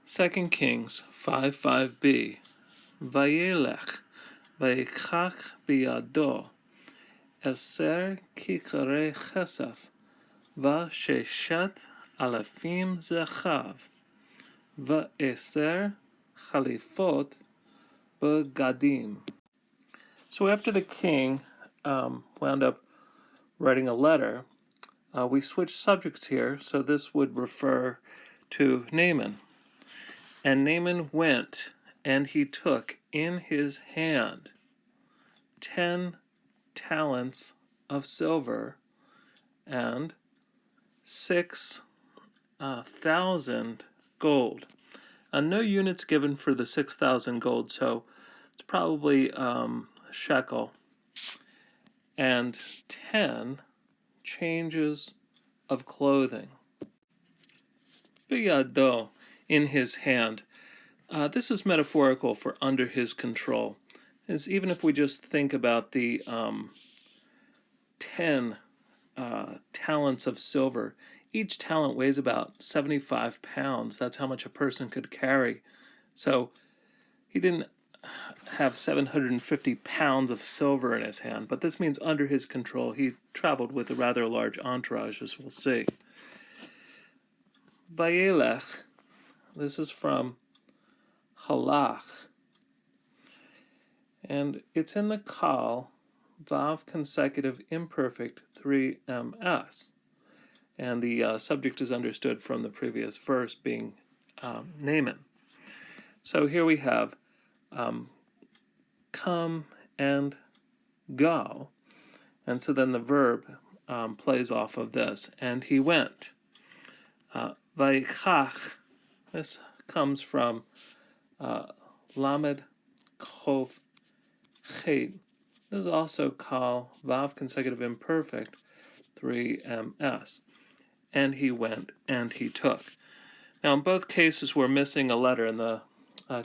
2 Kings 5:5b. Vayelech, vayikach biyado, eser kikare chesef, vasheshet alefim zechav, vaeser chalifot begadim. So after the king wound up writing a letter, we switched subjects here, so this would refer to Naaman. And Naaman went, and he took in his hand 10 talents of silver and 6,000 gold. No units given for the 6,000 gold, so it's probably a shekel, and 10 changes of clothing. Biyado, in his hand. This is metaphorical for under his control. As even if we just think about the 10 talents of silver, each talent weighs about 75 pounds. That's how much a person could carry. So he didn't have 750 pounds of silver in his hand, but this means under his control. He traveled with a rather large entourage, as we'll see. Vayelech, this is from halach, and it's in the kal, vav consecutive imperfect 3ms, and the subject is understood from the previous verse being Naaman. So here we have come and go, and so then the verb plays off of this, and he went. Vayikach, this comes from Lamed Chov Chet. This is also kal, vav consecutive imperfect 3ms. And he went and he took. Now in both cases we're missing a letter. In the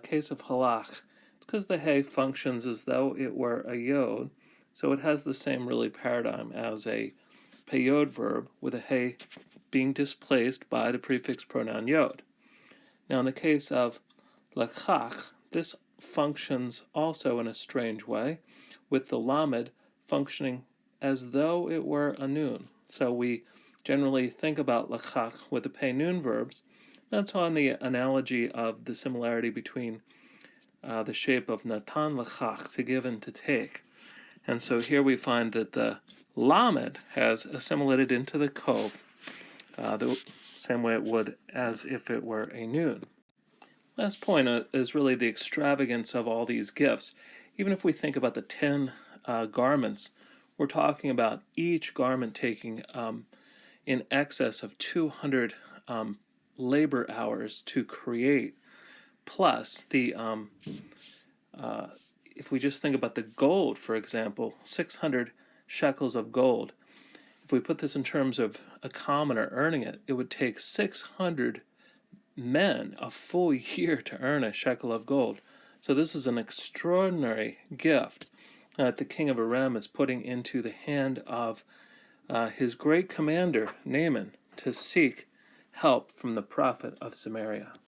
case of halach, it's because the hey functions as though it were a yod, so it has the same really paradigm as a peyod verb, with a hey being displaced by the prefix pronoun yod. Now in the case of lachach, this functions also in a strange way, with the lamed functioning as though it were a nun. So we generally think about lachach with the pei nun verbs. That's on the analogy of the similarity between the shape of natan lachach, to give and to take. And so here we find that the lamed has assimilated into the kov the same way it would as if it were a nun. Last point is really the extravagance of all these gifts. Even if we think about the 10 garments, we're talking about each garment taking in excess of 200 labor hours to create, plus the if we just think about the gold, for example, 600 shekels of gold. If we put this in terms of a commoner earning it, it would take 600 men a full year to earn a shekel of gold. So this is an extraordinary gift that the king of Aram is putting into the hand of his great commander, Naaman, to seek help from the prophet of Samaria.